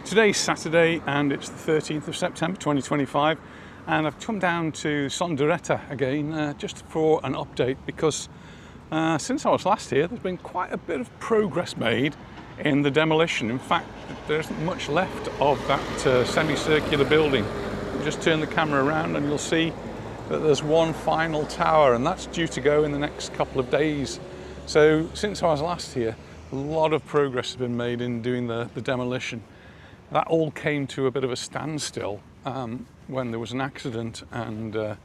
Today's Saturday and it's the 13th of September 2025, and I've come down to Son Dureta again just for an update because since I was last here there's been quite a bit of progress made in the demolition. In fact, there isn't much left of that semicircular building. Just turn the camera around and you'll see that there's one final tower, and that's due to go in the next couple of days. So since I was last here, a lot of progress has been made in doing the demolition. That all came to a bit of a standstill when there was an accident and a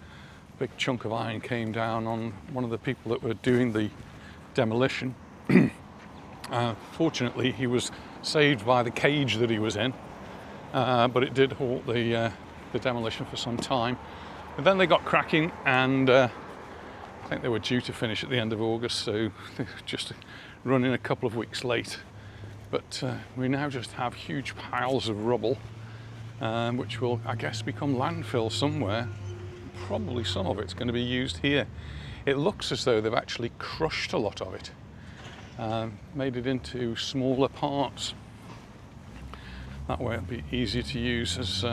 big chunk of iron came down on one of the people that were doing the demolition. Fortunately, he was saved by the cage that he was in, but it did halt the demolition for some time. But then they got cracking, and I think they were due to finish at the end of August, so they're just running a couple of weeks late. But we now just have huge piles of rubble, which will, I guess, become landfill somewhere. Probably some of it's going to be used here. It looks as though they've actually crushed a lot of it, made it into smaller parts. That way it'll be easier to use as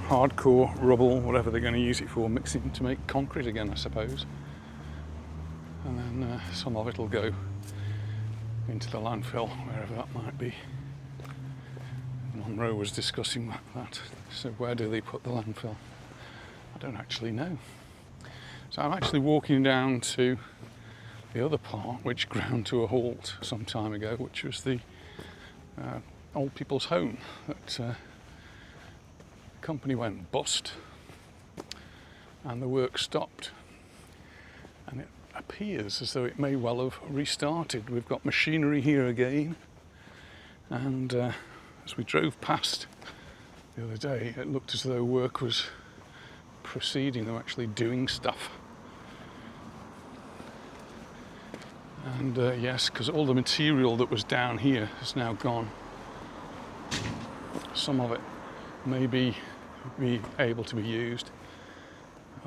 hardcore rubble, whatever they're going to use it for, mixing to make concrete again, I suppose. And then some of it will go into the landfill, wherever that might be. Monroe was discussing that. So where do they put the landfill? I don't actually know. So I'm actually walking down to the other part, which ground to a halt some time ago, which was the old people's home. That the company went bust and the work stopped. And it appears as though it may well have restarted. We've got machinery here again, and as we drove past the other day, it looked as though work was proceeding. They were actually doing stuff. And yes, because all the material that was down here is now gone. Some of it may be able to be used,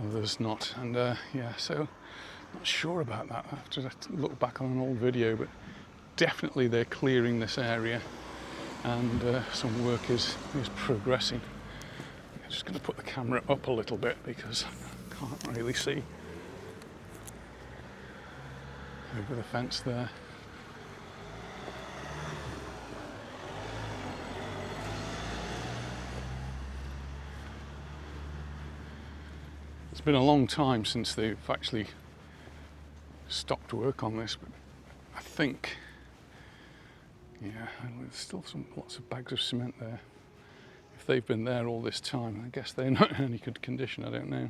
others not. And yeah, so not sure about that. I have to look back on an old video, but definitely they're clearing this area, and some work is progressing. I'm just going to put the camera up a little bit because I can't really see over the fence there. It's been a long time since they've actually stopped work on this, but I think, yeah, there's still lots of bags of cement there. If they've been there all this time, I guess they're not in any good condition, I don't know.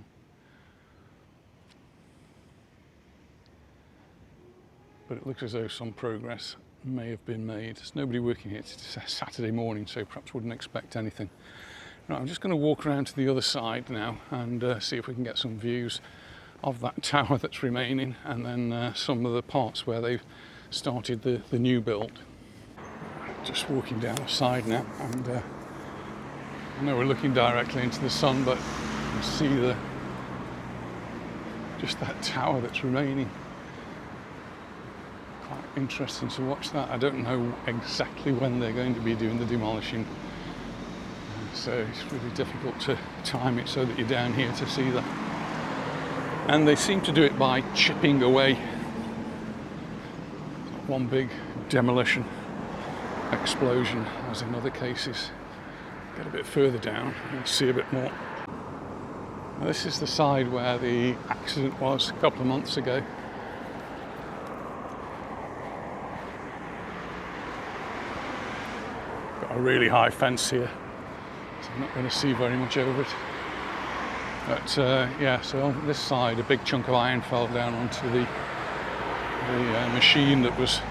But it looks as though some progress may have been made. There's nobody working here. It's Saturday morning, so perhaps wouldn't expect anything. Right, I'm just going to walk around to the other side now and see if we can get some views of that tower that's remaining, and then some of the parts where they've started the new build. Just walking down the side now, and I know we're looking directly into the sun, but you can see just that tower that's remaining. Quite interesting to watch that. I don't know exactly when they're going to be doing the demolishing, so it's really difficult to time it so that you're down here to see that. And they seem to do it by chipping away. One big demolition explosion, as in other cases. Get a bit further down and see a bit more. Now, this is the side where the accident was a couple of months ago. Got a really high fence here, so I'm not going to see very much over it. But yeah, so on this side a big chunk of iron fell down onto the machine that was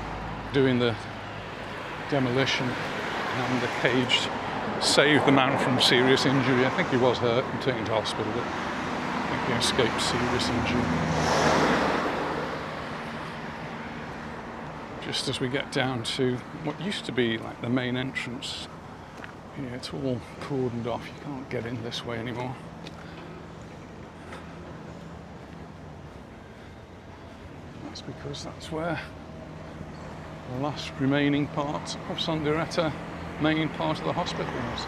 doing the demolition, and the cage saved the man from serious injury. I think he was hurt and taken to hospital, but I think he escaped serious injury. Just as we get down to what used to be like the main entrance, yeah, it's all cordoned off. You can't get in this way anymore. That's because that's where the last remaining part of Son Dureta main part of the hospital is.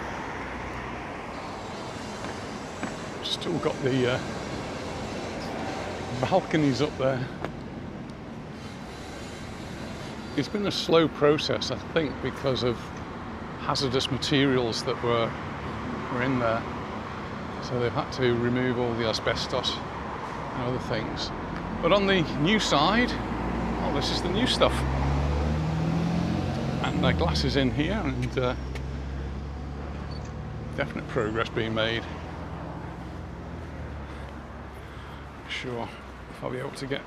Still got the balconies up there. It's been a slow process, I think, because of hazardous materials that were in there. So they've had to remove all the asbestos and other things. But on the new side, oh, this is the new stuff. And the glass is in here, and definite progress being made. Not sure if I'll be able to get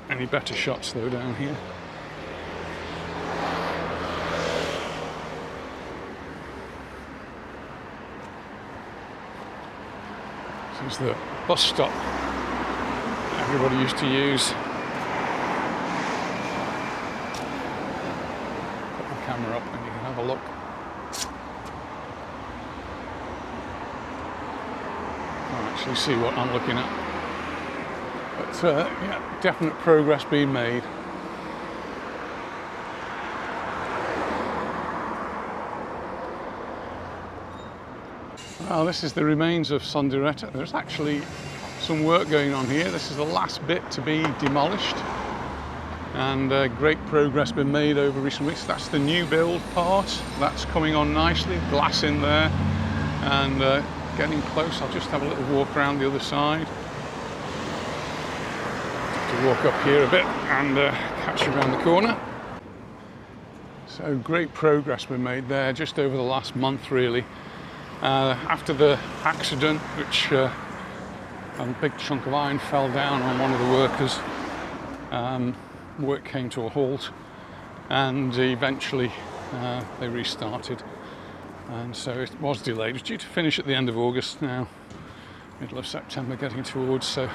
any better shots though down here. This is the bus stop everybody used to use. Put the camera up and you can have a look. I'll actually see what I'm looking at. But yeah, definite progress being made. Well, this is the remains of Son Dureta. There's actually some work going on here. This is the last bit to be demolished, and great progress been made over recent weeks. That's the new build part. That's coming on nicely. Glass in there, and getting close. I'll just have a little walk around the other side. Have to walk up here a bit and catch around the corner. So great progress been made there just over the last month, really. After the accident, which a big chunk of iron fell down on one of the workers, work came to a halt, and eventually they restarted, and so it was delayed. It was due to finish at the end of August, now middle of September getting towards, so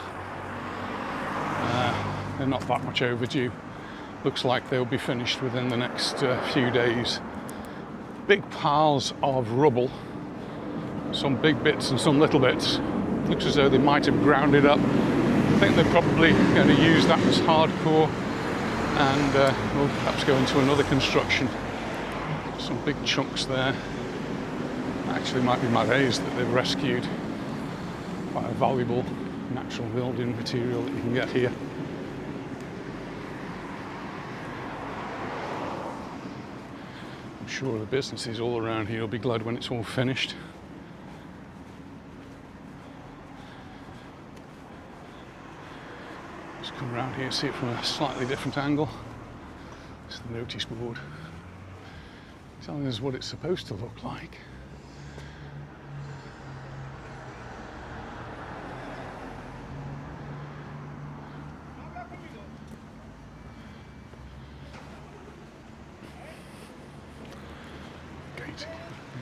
they're not that much overdue. Looks like they'll be finished within the next few days. Big piles of rubble, some big bits and some little bits. Looks as though they might have ground it up. I think they're probably going to use that as hardcore, and we'll perhaps go into another construction. Some big chunks there. Actually might be Baleares that they've rescued. Quite a valuable natural building material that you can get here. I'm sure the businesses all around here will be glad when it's all finished. Just come around here and see it from a slightly different angle. It's the notice board telling us what it's supposed to look like.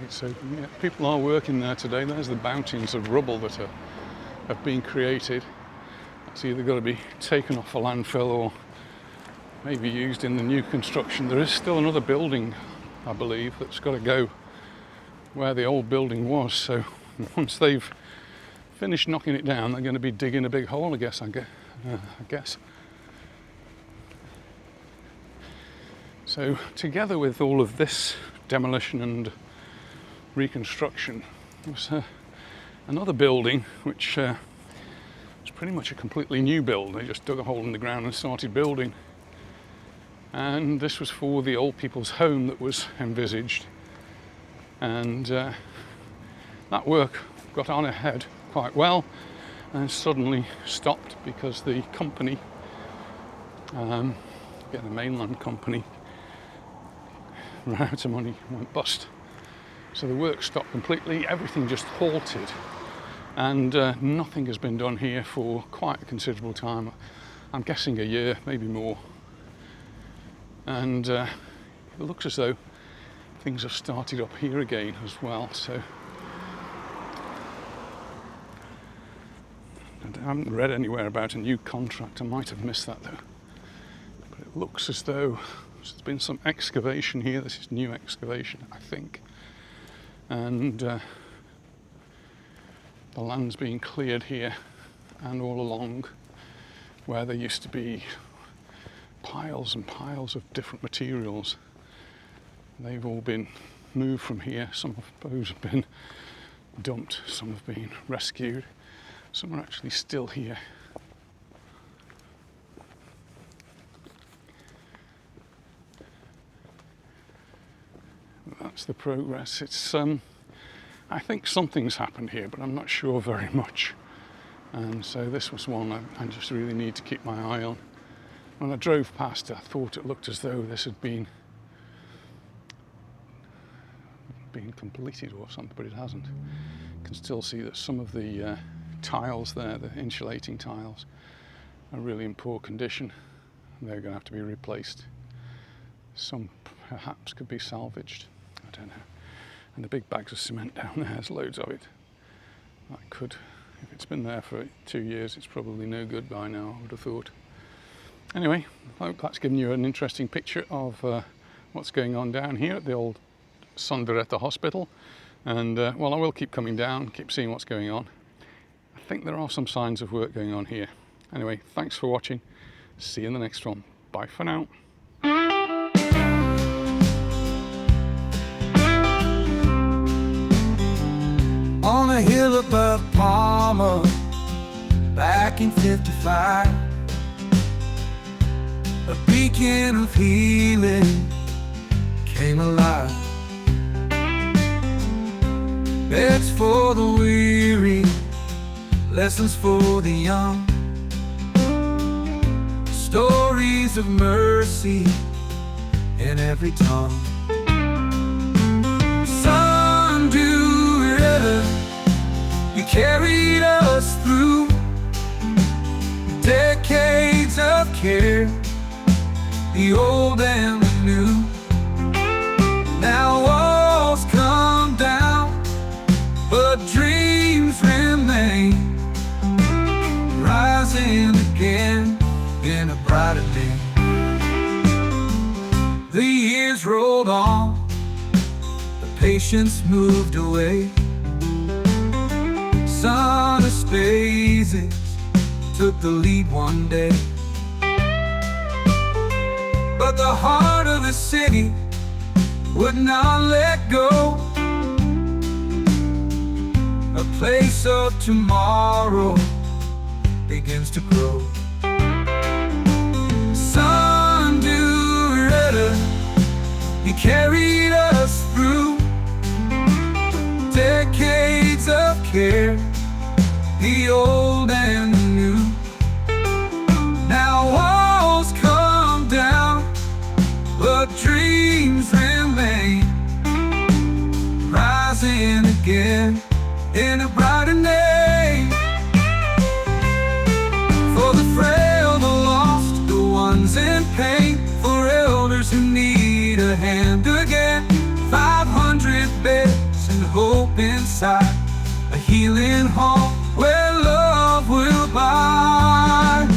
So yeah, people are working there today. There's the mountains of rubble that have been created. It's either got to be taken off a landfill or maybe used in the new construction. There is still another building, I believe, that's got to go where the old building was. So once they've finished knocking it down, they're going to be digging a big hole, I guess. So together with all of this demolition and reconstruction, there was another building which was pretty much a completely new build. They just dug a hole in the ground and started building, and this was for the old people's home that was envisaged, and that work got on ahead quite well and suddenly stopped because the company, the mainland company, ran out of money, went bust. So the work stopped completely, everything just halted, and nothing has been done here for quite a considerable time. I'm guessing a year, maybe more. And it looks as though things have started up here again as well. So I haven't read anywhere about a new contract. I might have missed that though. But it looks as though there's been some excavation here. This is new excavation, I think. And the land's being cleared here and all along where there used to be piles and piles of different materials. They've all been moved from here. Some of those have been dumped, some have been rescued, some are actually still here. That's the progress. It's I think something's happened here, but I'm not sure very much. And so this was one I just really need to keep my eye on. When I drove past, I thought it looked as though this had been completed or something, but it hasn't. You can still see that some of the tiles there, the insulating tiles, are really in poor condition. They're going to have to be replaced. Some perhaps could be salvaged. I don't know. And the big bags of cement down there, there's loads of it. That could, if it's been there for 2 years, it's probably no good by now, I would have thought. Anyway, I hope that's given you an interesting picture of what's going on down here at the old Son Hospital. And well, I will keep coming down, keep seeing what's going on. I think there are some signs of work going on here. Anyway, thanks for watching. See you in the next one. Bye for now. On a hill above Palma, back in '55, a beacon of healing came alive. Beds for the weary, lessons for the young, stories of mercy in every tongue. Son Dureta, you carried us through decades of care, the old and the new. Now walls come down, but dreams remain, rising again in a brighter day. The years rolled on, the patients moved away. Son Espases took the lead one day, but the heart of the city would not let go. A place of tomorrow begins to grow. Son Dureta, you carried us through decades of care, the old and the new. Now walls come down, but dreams remain, rising again in a brighter day. For the frail, the lost, the ones in pain, for elders who need a hand again. 500 beds and hope inside, a healing home where love will abide.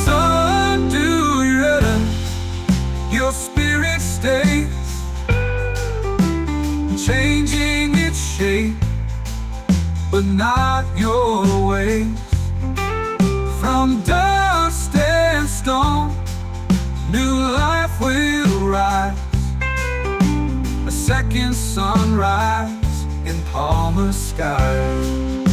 Son Dureta, your spirit stays, changing its shape, but not your ways. From dust and stone, new life will rise, a second sunrise in Palma skies.